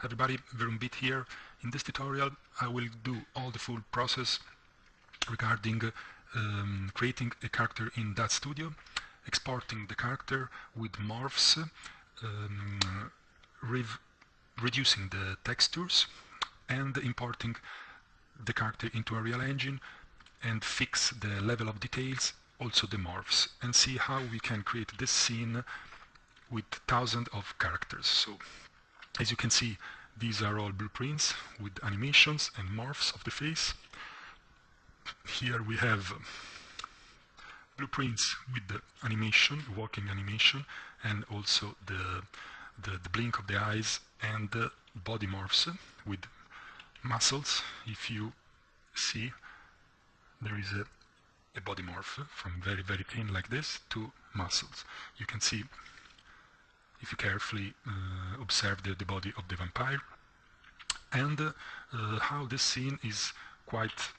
Everybody, Verumbit here. In this tutorial I will do all the full process regarding creating a character in DAZ Studio, exporting the character with Morphs, reducing the textures, and importing the character into a real engine and fix the level of details, also the morphs, and see how we can create this scene with thousands of characters. So as you can see, these are all blueprints with animations and morphs of the face. Here we have blueprints with the animation, walking animation, and also the blink of the eyes, and the body morphs with muscles. If you see, there is a body morph from very thin like this to muscles. You can see, if you carefully observe the body of the vampire, and how this scene is quite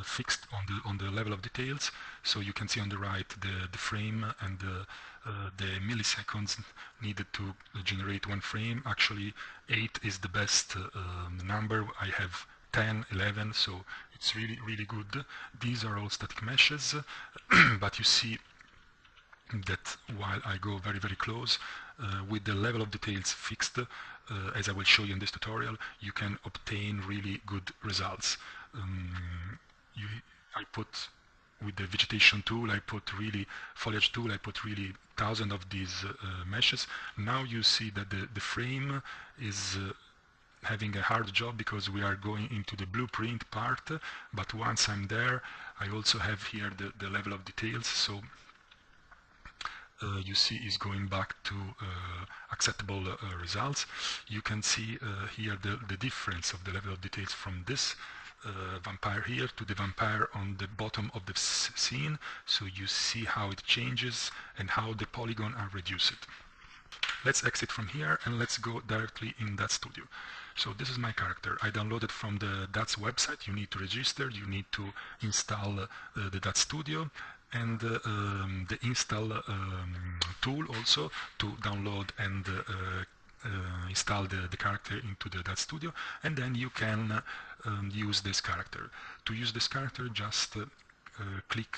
fixed on the level of details. So you can see on the right the frame and the milliseconds needed to generate one frame. Actually 8 is the best number. I have 10, 11, so it's really good. These are all static meshes, but you see that while I go very close, with the level of details fixed, as I will show you in this tutorial, you can obtain really good results. I put, with the vegetation tool, I put really foliage tool, I put really thousands of these meshes. Now you see that the frame is having a hard job because we are going into the blueprint part, but once I'm there, I also have here the level of details, so you see is going back to acceptable results. You can see here the difference of the level of details from this vampire here to the vampire on the bottom of the scene, so you see how it changes and how the polygon are reduced. Let's exit from here and let's go directly in DAZ Studio. So this is my character. I downloaded from the DAZ website. You need to register, you need to install the DAZ Studio, and the install tool also to download and install the character into the DAZ Studio, and then you can use this character. To use this character, just click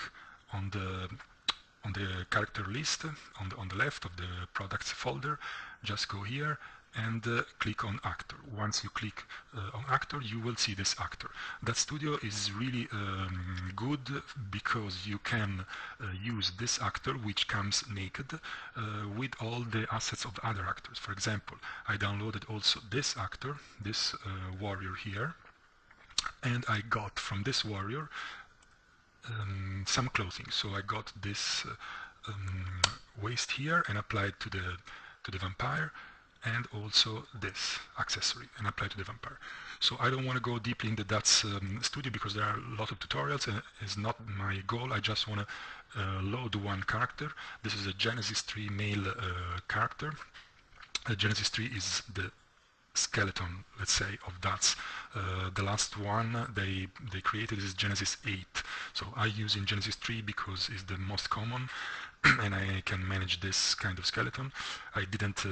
on the character list on the left of the products folder. Just go here and click on actor. Once you click on actor, you will see this actor. DAZ Studio is really good because you can use this actor, which comes naked, with all the assets of the other actors. For example, I downloaded also this actor, this warrior here, and I got from this warrior some clothing. So I got this waist here and applied to the vampire, and also this accessory and apply to the vampire. So I don't want to go deeply in the DAZ Studio because there are a lot of tutorials and it's not my goal. I just want to load one character. This is a Genesis 3 male character. Genesis 3 is the skeleton, let's say, of DAZ. The last one they created is Genesis 8. So I use in Genesis 3 because it's the most common and I can manage this kind of skeleton. I didn't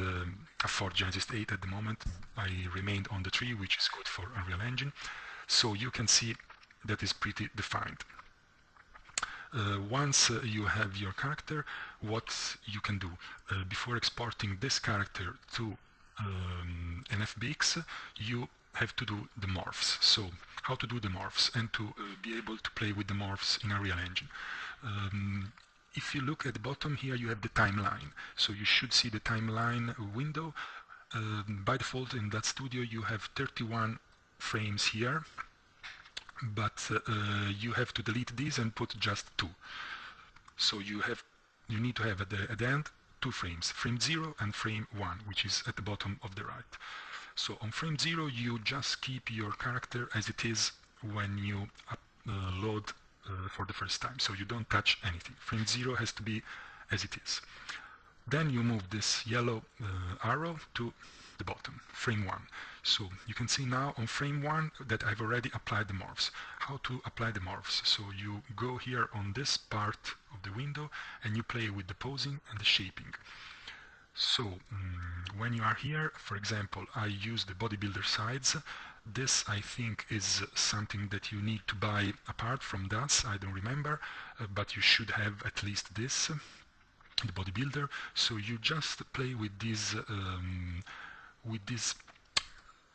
afford Genesis 8 at the moment. I remained on the 3, which is good for Unreal Engine. So you can see that is pretty defined. Once you have your character, what you can do before exporting this character to an FBX, you have to do the morphs. So how to do the morphs and to be able to play with the morphs in a real engine. If you look at the bottom here, you have the timeline. So you should see the timeline window. By default in DAZ Studio you have 31 frames here, but you have to delete these and put just 2. So you need to have at the end 2 frames, frame 0 and frame 1, which is at the bottom of the right. So on frame 0 you just keep your character as it is when you load for the first time, so you don't touch anything. Frame 0 has to be as it is. Then you move this yellow arrow to the bottom, frame 1. So you can see now on frame 1 that I've already applied the morphs. How to apply the morphs? So you go here on this part of the window and you play with the posing and the shaping. So when you are here, for example, I use the bodybuilder sides. This, I think, is something that you need to buy apart from DAZ. I don't remember, but you should have at least this, the bodybuilder. So you just play with these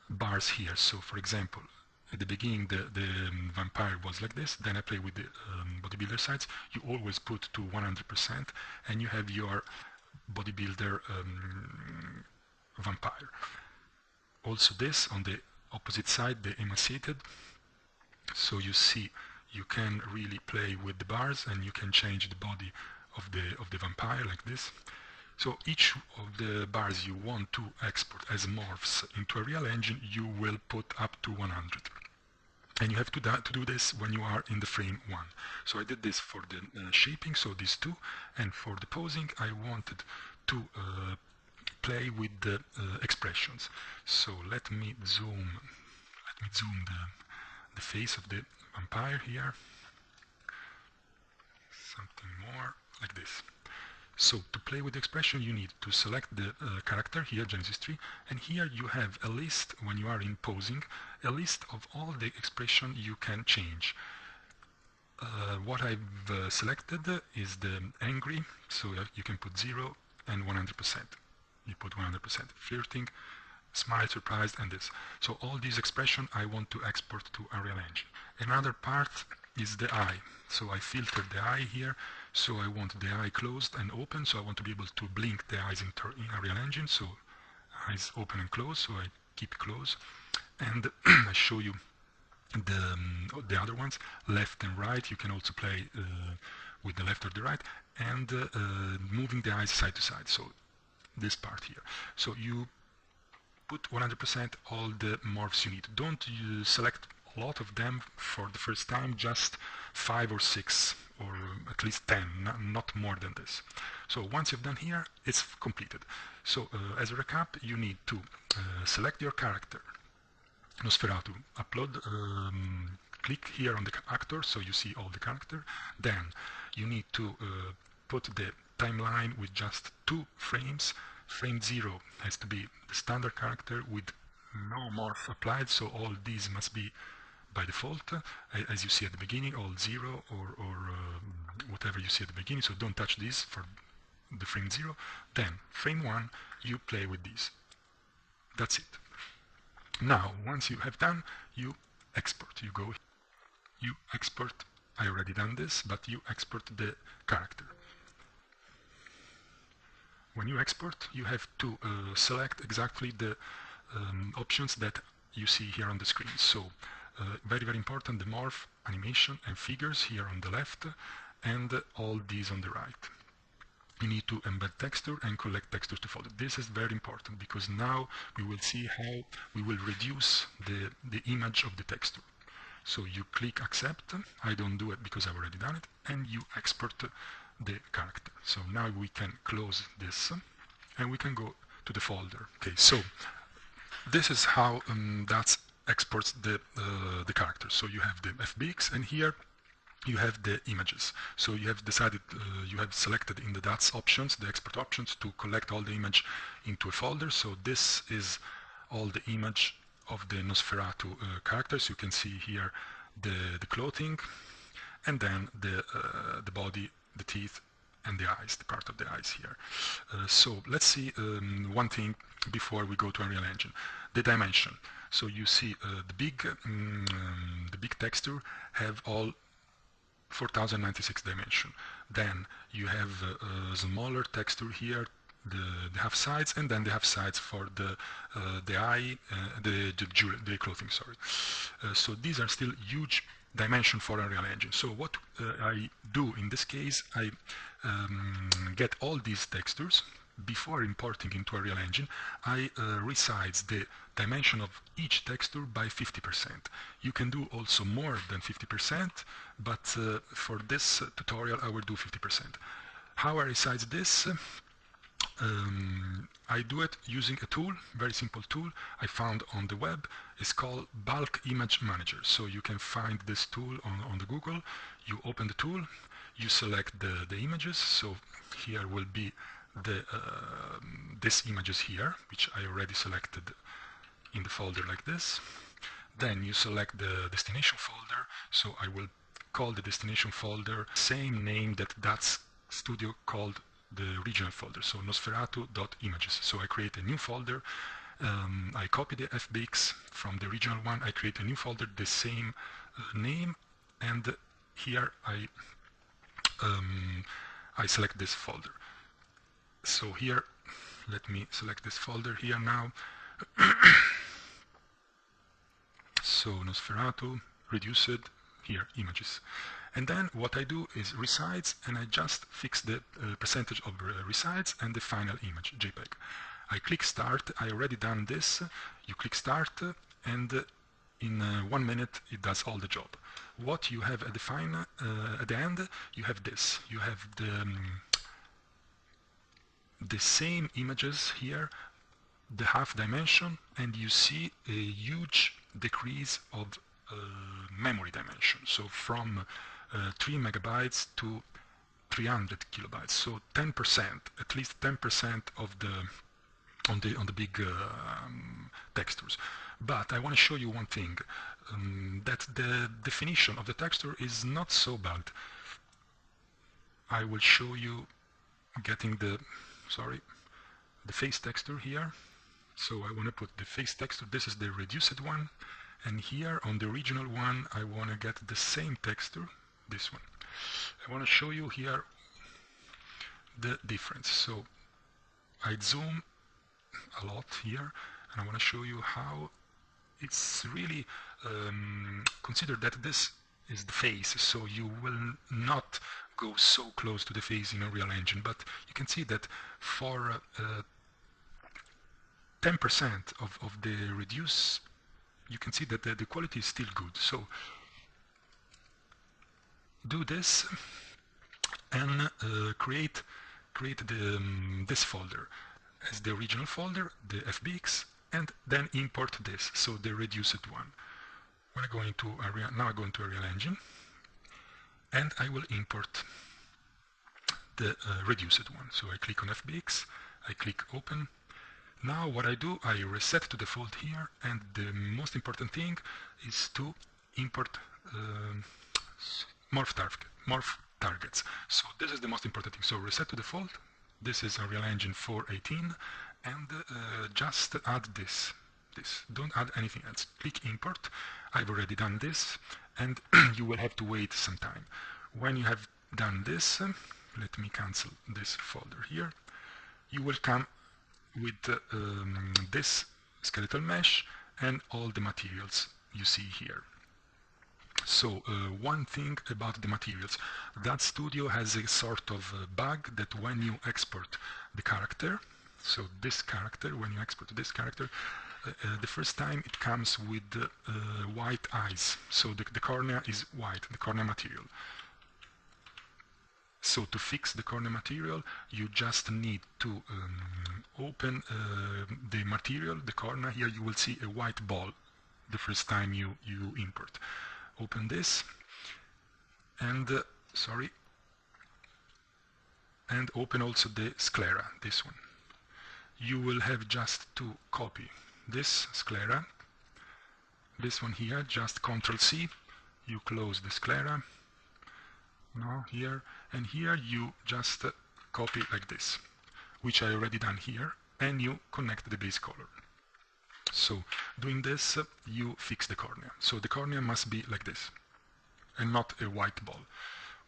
bars here. So, for example, at the beginning the vampire was like this, then I play with the bodybuilder sides. You always put to 100% and you have your bodybuilder vampire. Also this on the opposite side, the emaciated. So you see you can really play with the bars and you can change the body of the vampire like this. So each of the bars you want to export as morphs into a real engine, you will put up to 100. And you have to do this when you are in the frame 1. So I did this for the shaping, so these two, and for the posing I wanted to play with the expressions. So let me zoom the face of the vampire here, something more like this. So to play with the expression you need to select the character here, Genesis tree, and here you have a list, when you are in posing, a list of all the expression you can change. What I've selected is the angry, so you can put 0 and 100%. You put 100%. Flirting, smile, surprised, and this. So all these expressions I want to export to Unreal Engine. Another part is the eye. So I filtered the eye here. So I want the eye closed and open. So I want to be able to blink the eyes in Unreal Engine. So eyes open and close. So I keep close. And I show you the other ones, left and right. You can also play with the left or the right, and moving the eyes side to side. So this part here. So you put 100% all the morphs you need. Don't select a lot of them for the first time, just 5 or 6 or at least 10, not more than this. So once you've done here, it's completed. So as a recap, you need to select your character, Nosferatu, upload, click here on the actor so you see all the character. Then you need to put the timeline with just 2 frames. Frame 0 has to be the standard character with no morph applied, so all these must be by default, as you see at the beginning, all 0 or whatever you see at the beginning, so don't touch this for the frame 0. Then frame 1 you play with these. That's it. Now once you have done, you export. You export. I already done this, but you export the character. When you export, you have to select exactly the options that you see here on the screen. So very, very important, the morph, animation and figures here on the left, and all these on the right. You need to embed texture and collect textures to folder. This is very important because now we will see how we will reduce the image of the texture. So you click accept. I don't do it because I've already done it, and you export the character. So now we can close this and we can go to the folder. Okay, so this is how DAZ exports the character. So you have the FBX, and here you have the images. So you have decided, you have selected in the DAZ options, the export options, to collect all the image into a folder. So this is all the image of the Nosferatu characters. You can see here the clothing, and then the body, the teeth, and the eyes, the part of the eyes here. So let's see one thing before we go to Unreal Engine, the dimension. So you see the big texture have all 4096 dimension. Then you have a smaller texture here, the half sides, and then the half sides for the eye, the clothing. Sorry. So these are still huge dimension for Unreal Engine. So what I do in this case, I get all these textures. Before importing into Unreal Engine, I resize the dimension of each texture by 50%. You can do also more than 50%, but for this tutorial I will do 50%. How I resize this? I do it using a tool, very simple tool I found on the web. It's called Bulk Image Manager. So you can find this tool on the Google. You open the tool, you select the images. So here will be these images here, which I already selected in the folder like this. Then you select the destination folder, so I will call the destination folder same name that DAZ Studio called the original folder, so nosferatu.images. So I create a new folder, I copy the FBX from the original one, I create a new folder, the same name, and here I select this folder. So here, let me select this folder here now. So Nosferatu, reduced, here, images. And then what I do is resides, and I just fix the percentage of resides and the final image, JPEG. I click start, I already done this, you click start, and in 1 minute it does all the job. What you have at the end, you have this. You have the same images here, the half dimension, and you see a huge decrease of memory dimension. So from 3 megabytes to 300 kilobytes. So 10%, at least 10% of on the big textures. But I want to show you one thing, that the definition of the texture is not so bad. I will show you getting the face texture here. So I want to put the face texture, this is the reduced one, and here on the original one I want to get the same texture, this one. I want to show you here the difference. So I zoom a lot here, and I want to show you how it's really consider that this is the face, so you will not go so close to the face in a real engine, but you can see that for 10% of the reduce, you can see that the quality is still good. So do this and create this folder as the original folder, the FBX, and then import this, so the reduced one. When I go into now I go into a real engine, and I will import the reduced one. So I click on FBX, I click open. Now what I do, I reset to default here, and the most important thing is to import morph targets. So this is the most important thing. So reset to default. This is Unreal Engine 4.18, and just add this. Don't add anything else. Click import. I've already done this, and you will have to wait some time. When you have done this, let me cancel this folder here. You will come with this skeletal mesh and all the materials you see here. So one thing about the materials, DAZ Studio has a sort of bug that when you export the character, so this character, when you export this character, the first time it comes with white eyes, so the cornea is white, the cornea material. So to fix the cornea material, you just need to open the material, the cornea. Here you will see a white ball the first time you import. Open this, and and open also the sclera, this one. You will have just to copy this sclera, this one here, just Ctrl+C, you close the sclera, now here, and here you just copy like this, which I already done here, and you connect the base color. So doing this, you fix the cornea. So the cornea must be like this, and not a white ball.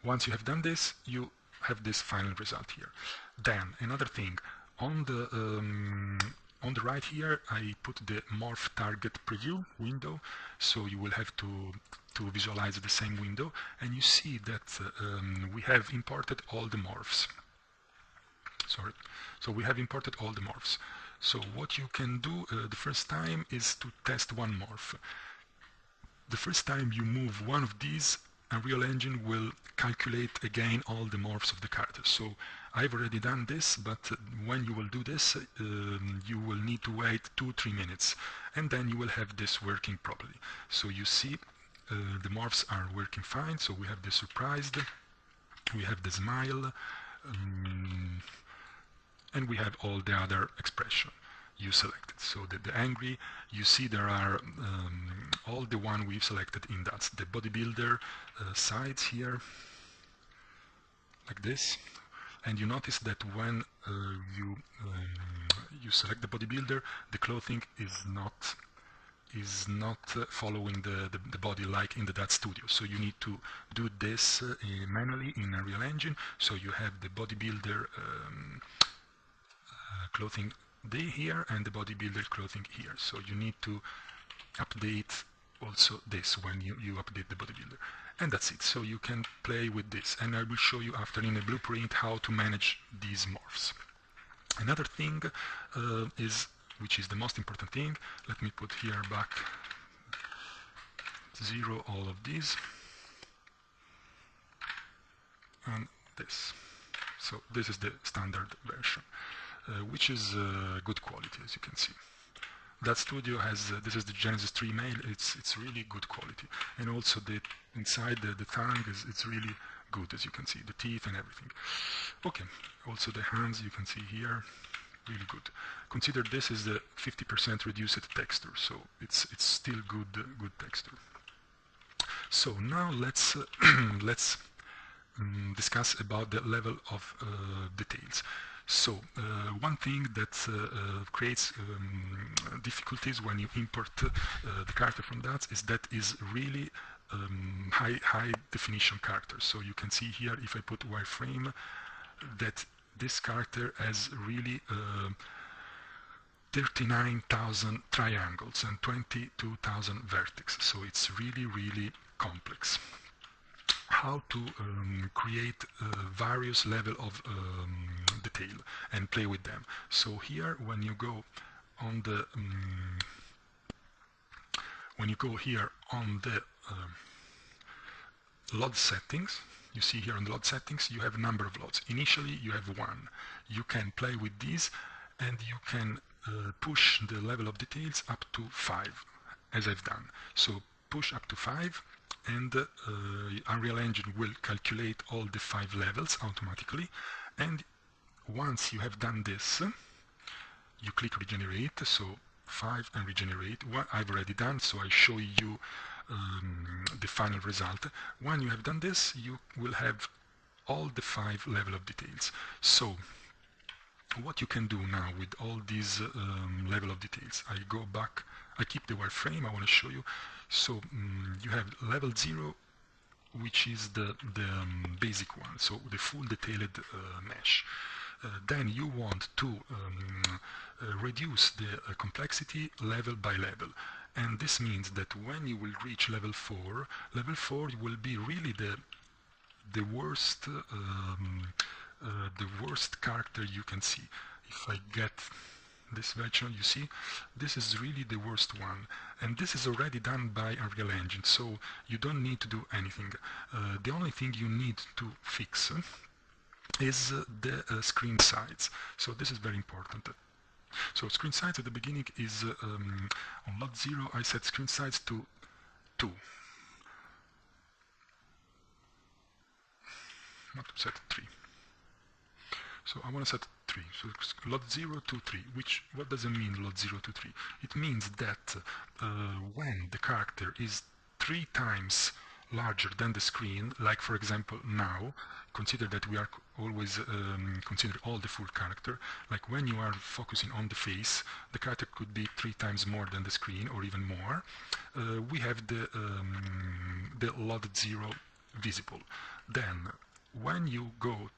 Once you have done this, you have this final result here. Then another thing, on the right here, I put the morph target preview window, so you will have to visualize the same window, and you see that we have imported all the morphs. So we have imported all the morphs. So what you can do the first time is to test one morph. The first time you move one of these, Unreal Engine will calculate again all the morphs of the characters. So I've already done this, but when you will do this, you will need to wait 2-3 minutes, and then you will have this working properly. So you see the morphs are working fine. So we have the surprised, we have the smile, and we have all the other expression you selected. So the angry, you see there are all the one we've selected in that. The bodybuilder sides here, like this, and you notice that when you select the bodybuilder, the clothing is not following the body like in the DAZ Studio. So you need to do this manually in Unreal Engine. So you have the bodybuilder clothing here and the bodybuilder clothing here. So you need to update also this when you update the bodybuilder. And that's it. So you can play with this. And I will show you after in a blueprint how to manage these morphs. Another thing which is the most important thing, let me put here back 0 all of these and this. So this is the standard version, which is good quality, as you can see. That Studio has this is the Genesis 3 mail. It's really good quality, and also the inside the tongue it's really good, as you can see, the teeth and everything. Okay, also the hands you can see here, really good. Consider this is the 50% reduced texture, so it's still good texture. So now let's discuss about the level of details. So one thing that creates difficulties when you import the character from that is really high definition characters. So you can see here, if I put wireframe, that this character has really 39,000 triangles and 22,000 vertices. So it's really complex. How to create various level of detail and play with them. So here, when you go on the here on the LOD settings, you see here on the LOD settings you have a number of LODs. Initially you have one. You can play with these and you can push the level of details up to 5, as I've done. So push up to 5, and Unreal Engine will calculate all the 5 levels automatically, and once you have done this, you click regenerate, so 5 and regenerate. What I've already done, so I show you the final result. When you have done this, you will have all the 5 level of details. So what you can do now with all these level of details, I go back, I keep the wireframe, I want to show you. So you have level 0, which is the basic one, so the full detailed mesh. Then you want to reduce the complexity level by level, and this means that when you will reach level 4 will be really the worst character you can see. If I get this version, you see, this is really the worst one, and this is already done by Unreal Engine, so you don't need to do anything. The only thing you need to fix is the screen size. So this is very important. So screen size at the beginning is on LOD 0 I set screen size to 2. Not to set 3. So I want to set 3. So LOD 0 to 3. What does it mean, LOD 0 to 3? It means that when the character is 3 times larger than the screen, like for example now, consider that we are always consider all the full character, like when you are focusing on the face, the character could be 3 times more than the screen or even more. We have the LOD 0 visible. Then when you go,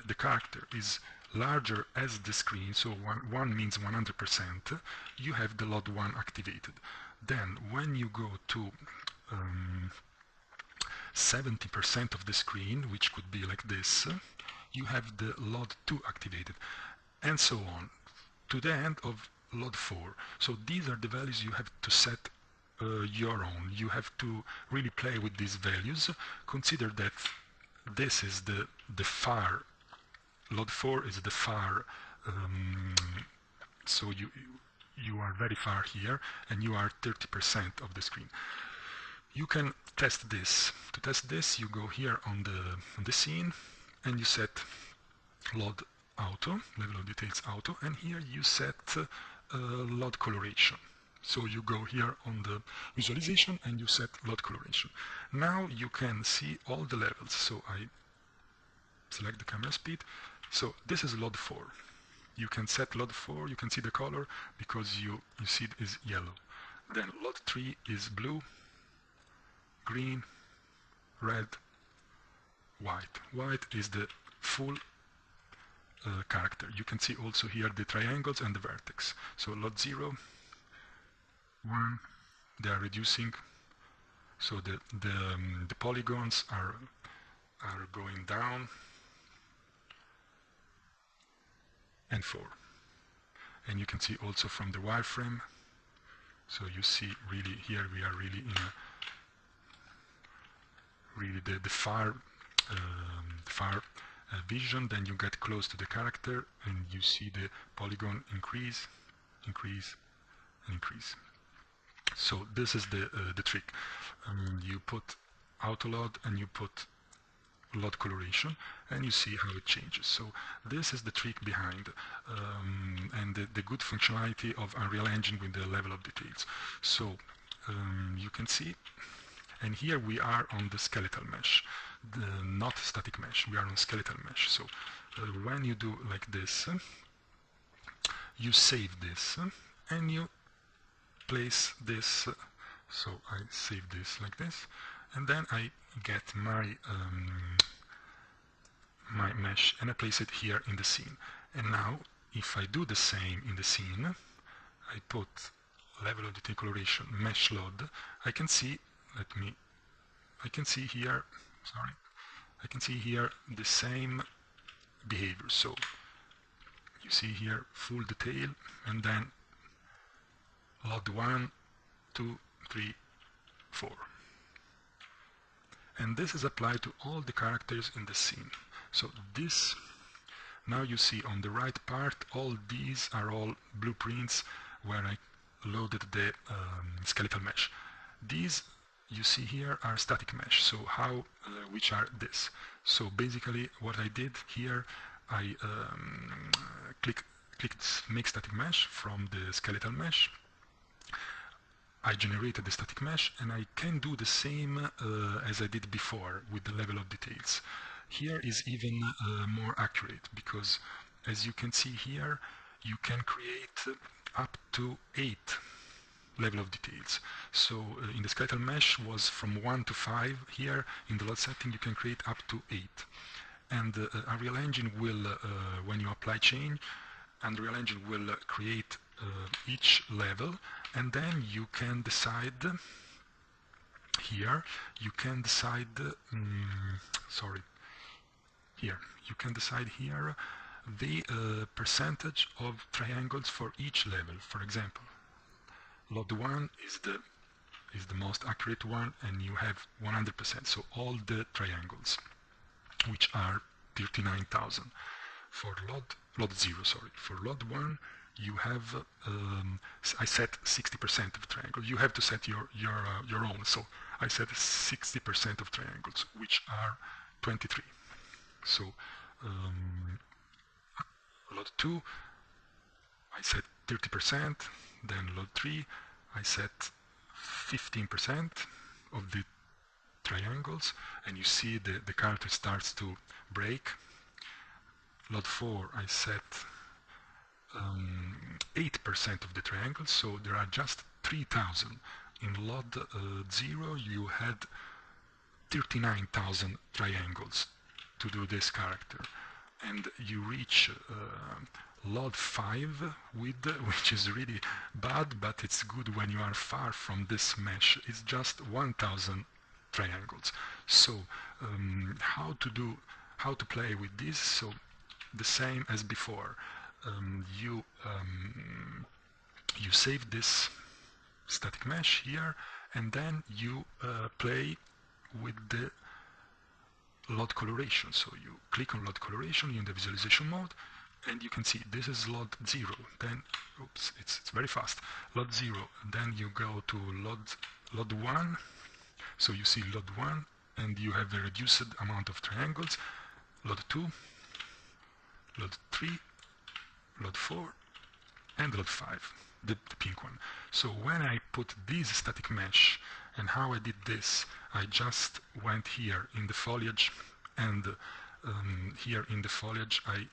the character is larger as the screen, so 1 means 100%, you have the LOD 1 activated. Then when you go to 70% of the screen, which could be like this, you have the LOD 2 activated, and so on, to the end of LOD 4. So these are the values you have to set your own. You have to really play with these values. Consider that this is the far, LOD 4 is the far, so you are very far here, and you are 30% of the screen. You can test this. To test this, you go here on the scene, and you set LOD auto, level of details auto, and here you set LOD coloration. So you go here on the visualization and you set LOD coloration. Now you can see all the levels. So I select the camera speed. So this is LOD 4. You can set LOD 4, you can see the color because you see it is yellow. Then LOD 3 is blue, green, red, white. White is the full character. You can see also here the triangles and the vertex. So LOD 0, 1, they are reducing. So the polygons are going down, and 4. And you can see also from the wireframe. So you see really here we are really in a really the far vision. Then you get close to the character and you see the polygon increase, increase, and increase. So this is the trick. You put auto LOD and you put LOD coloration and you see how it changes. So this is the trick behind and the good functionality of Unreal Engine with the level of details. So you can see, and here we are on the skeletal mesh, not static mesh, we are on skeletal mesh. So when you do like this, you save this and you place this. So I save this like this, and then I get my my mesh and I place it here in the scene. And now if I do the same in the scene, I put level of detail coloration mesh LOD, I can see, I can see here, sorry, I can see here the same behavior. So you see here full detail and then LOD 1, 2, 3, 4. And this is applied to all the characters in the scene. So this, now you see on the right part, all these are all blueprints where I loaded the skeletal mesh. These you see here are static mesh. So how, which are this? So basically what I did here, I clicked make static mesh from the skeletal mesh. I generated the static mesh and I can do the same as I did before with the level of details. Here is even more accurate because as you can see here, you can create up to 8 level of details. So in the skeletal mesh was from 1 to 5. Here in the LOD setting you can create up to 8. And Unreal Engine will, when you apply change, Unreal Engine will create each level, and then you can decide here, you can decide, here, you can decide here the percentage of triangles for each level. For example, LOD 1 is the most accurate one, and you have 100%, so all the triangles, which are 39,000. For LOD 0, sorry, for LOD 1, you have, I set 60% of triangles. You have to set your own, so I set 60% of triangles, which are 23. So LOD 2, I set 30%, then LOD 3, I set 15% of the triangles, and you see the character starts to break. LOD 4, I set 8% of the triangles, so there are just 3,000. In LOD 0, you had 39,000 triangles to do this character, and you reach LOD 5 with, which is really bad, but it's good when you are far from this mesh. It's just 1,000 triangles. So how to play with this? So the same as before. You save this static mesh here, and then you play with the LOD coloration. So you click on LOD coloration in the visualization mode, and you can see this is LOD 0. Then, oops, it's very fast. LOD 0. Then you go to LOD 1. So you see LOD 1, and you have a reduced amount of triangles. LOD 2, LOD 3, LOD 4, and LOD 5, the pink one. So when I put this static mesh, and how I did this, I just went here in the foliage, and here in the foliage I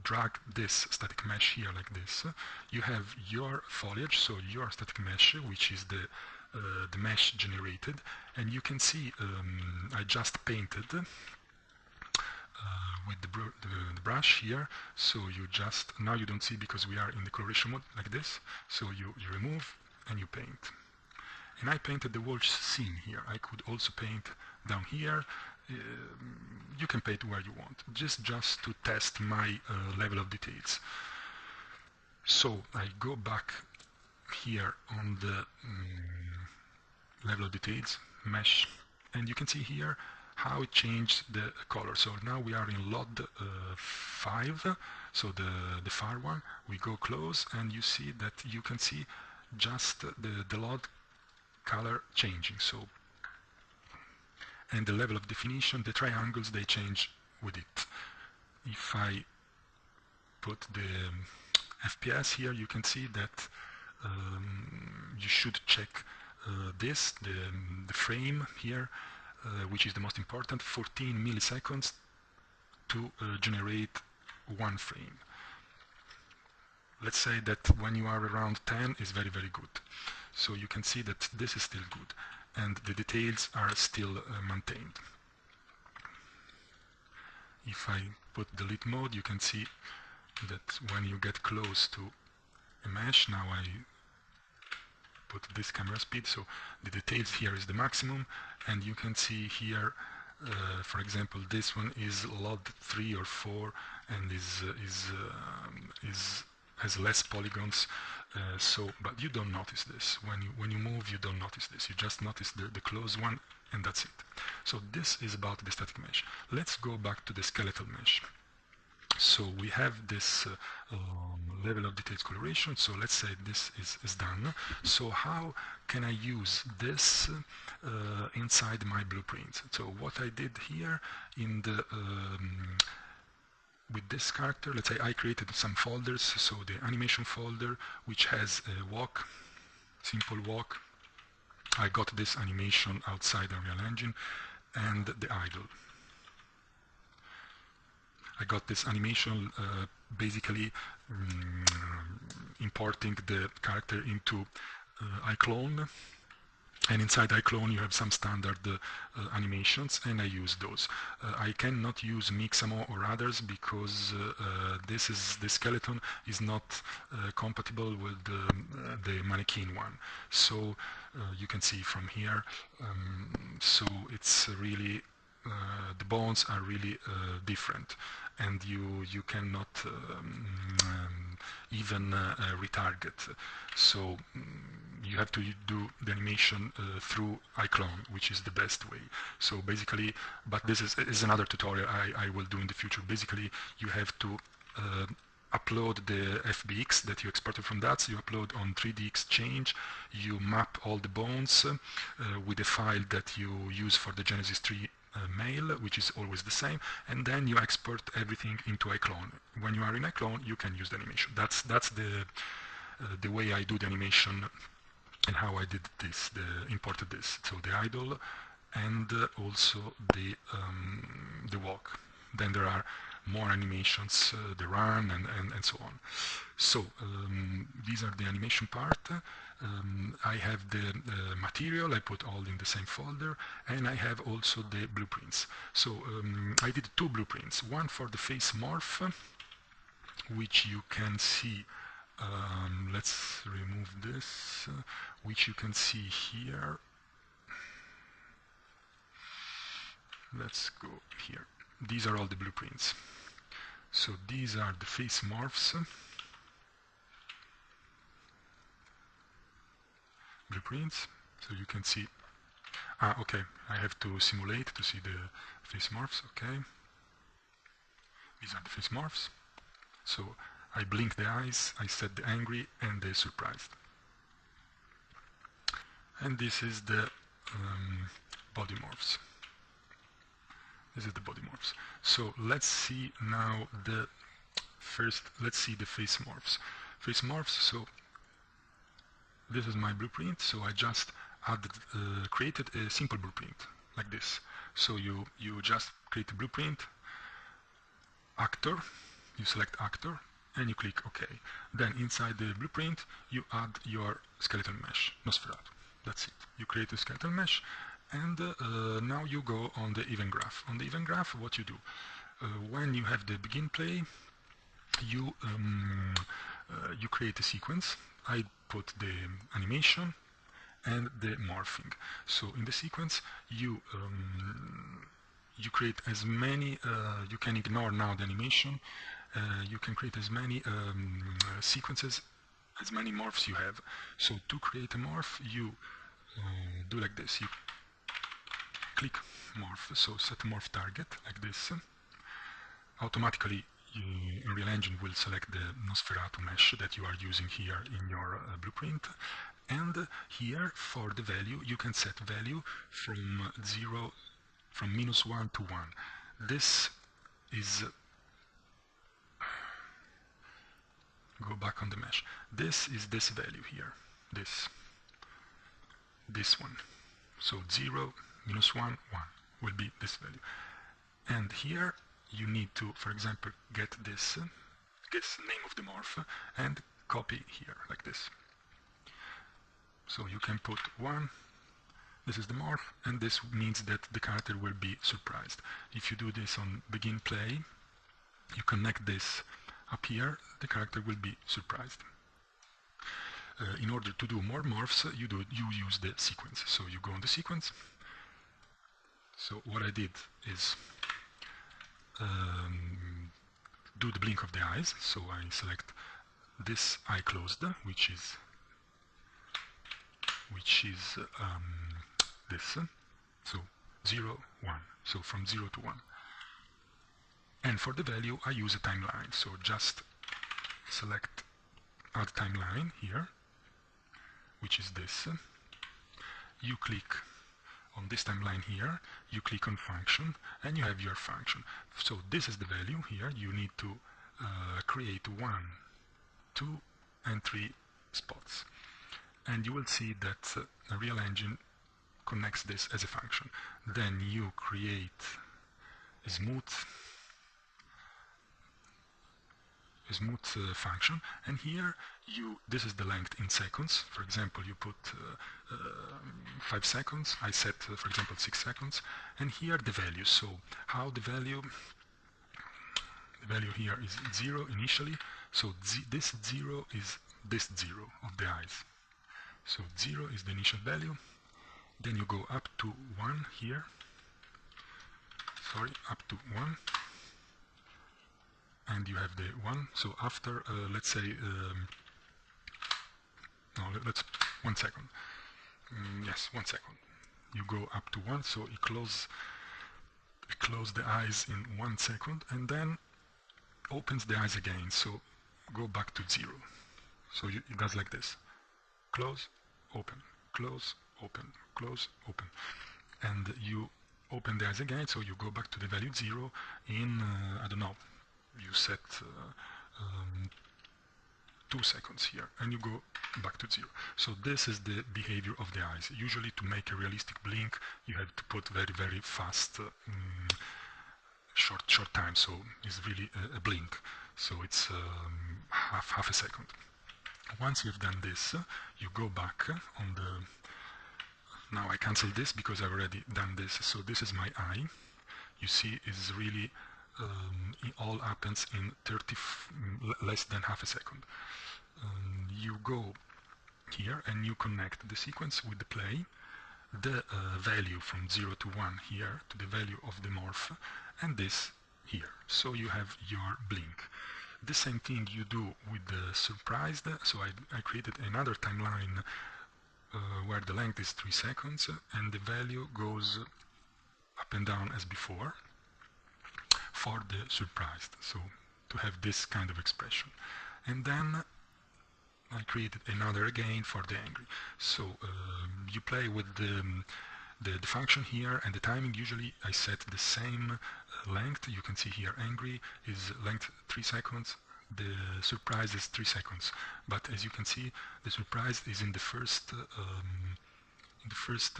drag this static mesh here like this. You have your foliage, so your static mesh, which is the mesh generated, and you can see I just painted with the brush here, so you just, now you don't see because we are in the coloration mode like this, so you remove and you paint. And I painted the whole scene here. I could also paint down here. You can paint where you want, just to test my level of details. So I go back here on the level of details, mesh, and you can see here how it changed the color. So now we are in LOD 5, so the far one. We go close and you see that you can see just the LOD color changing. So, and the level of definition, the triangles, they change with it. If I put the FPS here, you can see that you should check this, the frame here, which is the most important, 14 milliseconds to generate one frame. Let's say that when you are around 10 is very, very good. So you can see that this is still good, and the details are still maintained. If I put delete mode, you can see that when you get close to a mesh, now I put this camera speed, so the details here is the maximum, and you can see here, for example, this one is LOD 3 or 4 and has less polygons. But you don't notice this. When you move, you don't notice this. You just notice the close one, and that's it. So this is about the static mesh. Let's go back to the skeletal mesh. So we have this level of details coloration. So let's say this is done. So how can I use this inside my blueprints? So what I did here in the with this character, let's say I created some folders. So the animation folder, which has a walk, simple walk. I got this animation outside Unreal Engine, and the idle. I got this animation basically importing the character into iClone, and inside iClone you have some standard animations, and I use those. I cannot use Mixamo or others because this skeleton is not compatible with the mannequin one. So you can see from here, so it's really the bones are really different, and you cannot even retarget. So you have to do the animation through iClone, which is the best way. So basically, but this is another tutorial I will do in the future. Basically, you have to upload the FBX that you exported from DAZ, you upload on 3D Exchange, you map all the bones with the file that you use for the Genesis 3 mail, which is always the same, and then you export everything into iClone. When you are in iClone, you can use the animation. That's the way I do the animation, and how I did this, imported this. So the idle and also the walk. Then there are more animations, the run and so on. So these are the animation part. I have the material, I put all in the same folder, and I have also the blueprints. So I did two blueprints, one for the face morph, which you can see, let's remove this, which you can see here. Let's go here. These are all the blueprints. So these are the face morphs. Blueprints, so you can see, okay, I have to simulate to see the face morphs. Okay, these are the face morphs. So I blink the eyes, I set the angry and the surprised, and this is the body morphs. This is the body morphs. So let's see now the First, let's see the face morphs. Face morphs, so this is my blueprint, so I just created a simple blueprint, like this. So you just create a blueprint, actor, you select actor, and you click OK. Then inside the blueprint, you add your skeletal mesh, Nosferatu. That's it. You create a skeletal mesh, and now you go on the event graph. On the event graph, what you do, when you have the begin play, you create a sequence. I put the animation and the morphing. So in the sequence, you create as many, you can ignore now the animation, you can create as many sequences, as many morphs you have. So to create a morph, you do like this. You click morph, so set morph target like this. Automatically, Unreal Engine will select the Nosferatu mesh that you are using here in your blueprint. And here, for the value, you can set value from -1 to 1. This is, go back on the mesh. This is this value here, this one. So 0, -1, 1 will be this value. And here you need to, for example, get this name of the morph and copy here like this. So you can put 1, this is the morph, and this means that the character will be surprised. If you do this on begin play, you connect this up here, the character will be surprised. In order to do more morphs, you use the sequence. So you go on the sequence. So what I did is do the blink of the eyes. So I select this eye closed, which is this. So 0, 1. So from 0 to 1. And for the value, I use a timeline. So just select add timeline here, which is this. You click on this timeline here, you click on function, and you have your function. So this is the value here. You need to create 1, 2, and 3 spots. And you will see that Unreal Engine connects this as a function. Then you create a smooth function, and here this is the length in seconds. For example, you put 5 seconds. I set, for example, 6 seconds, and here the value. So how the value here is 0 initially. So this 0 is this 0 of the eyes. So 0 is the initial value. Then you go up to 1 here. Sorry, up to 1. And you have the 1. So after, let's say, no, let's 1 second. Yes, 1 second. You go up to 1, so you close the eyes in 1 second, and then opens the eyes again. So go back to 0. So it does like this: close, open, close, open, close, open, and you open the eyes again. So you go back to the value 0 in I don't know. You set 2 seconds here, and you go back to 0. So this is the behavior of the eyes. Usually, to make a realistic blink, you have to put very, very fast, short time. So it's really a blink. So it's half a second. Once you've done this, you go back on the. Now I cancel this because I've already done this. So this is my eye. You see, it's really. It all happens in less than half a second. You go here and you connect the sequence with the play, the value from 0 to 1 here to the value of the morph, and this here. So you have your blink. The same thing you do with the surprised. So I created another timeline where the length is 3 seconds and the value goes up and down as before for the surprised, so to have this kind of expression. And then I created another again for the angry. So you play with the function here and the timing. Usually I set the same length. You can see here angry is length 3 seconds, the surprise is 3 seconds, but as you can see, the surprise is in the first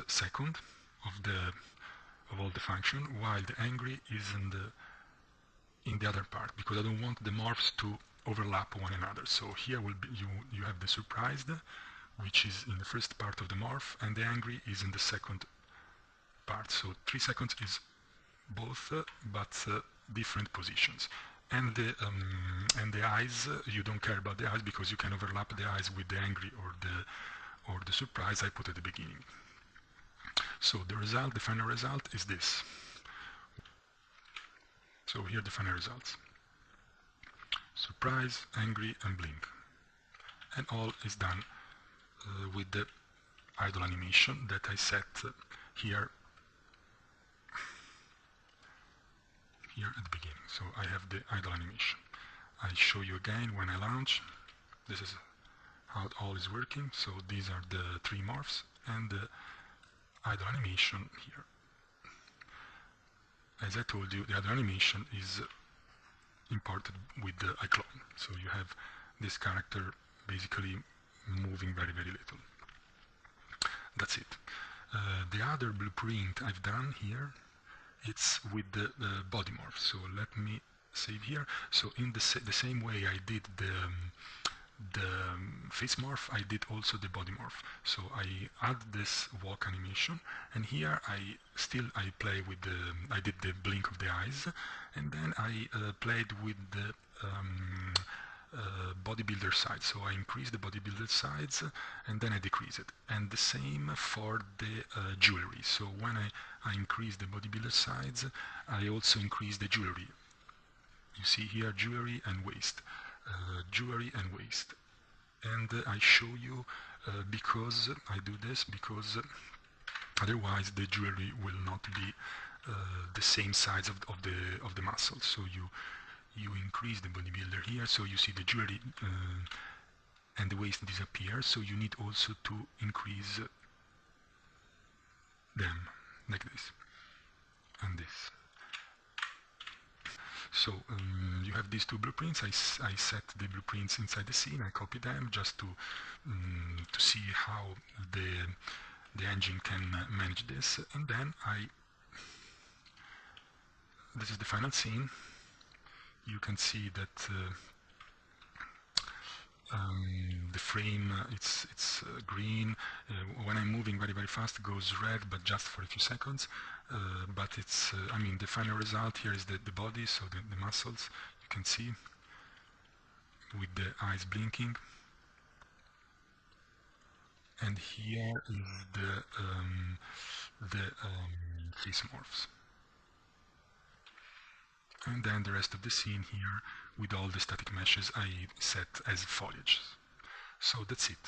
second of all the function, while the angry is in the other part, because I don't want the morphs to overlap one another. So here will be you have the surprised, which is in the first part of the morph, and the angry is in the second part. So 3 seconds is both, but different positions. And the eyes, you don't care about the eyes because you can overlap the eyes with the angry or the surprise I put at the beginning. So the final result is this. So here are the final results. Surprise, angry, and blink. And all is done with the idle animation that I set here at the beginning. So I have the idle animation. I show you again when I launch. This is how it all is working. So these are the 3 morphs and the idle animation here. As I told you, the idle animation is imported with the iClone. So you have this character basically moving very, very little. That's it. The other blueprint I've done here, it's with the body morph. So let me save here. So in the same way I did the face morph, I did also the body morph. So I add this walk animation, and here I play with I did the blink of the eyes, and then I played with the bodybuilder side. So I increase the bodybuilder sides and then I decrease it. And the same for the jewelry. So when I increase the bodybuilder sides, I also increase the jewelry. You see here jewelry and waist. Jewelry and waist. And I show you because I do this because otherwise the jewelry will not be the same size of the muscle. So you increase the bodybuilder here, so you see the jewelry and the waist disappear, so you need also to increase them like this and this. So you have these 2 blueprints. I set the blueprints inside the scene. I copy them just to see how the engine can manage this, and then this is the final scene. You can see that the frame it's green. When I'm moving very, very fast, it goes red, but just for a few seconds. But it's I mean, the final result here is the body, so the muscles you can see with the eyes blinking. And here is the face morphs. And then the rest of the scene here with all the static meshes I set as foliage. So that's it.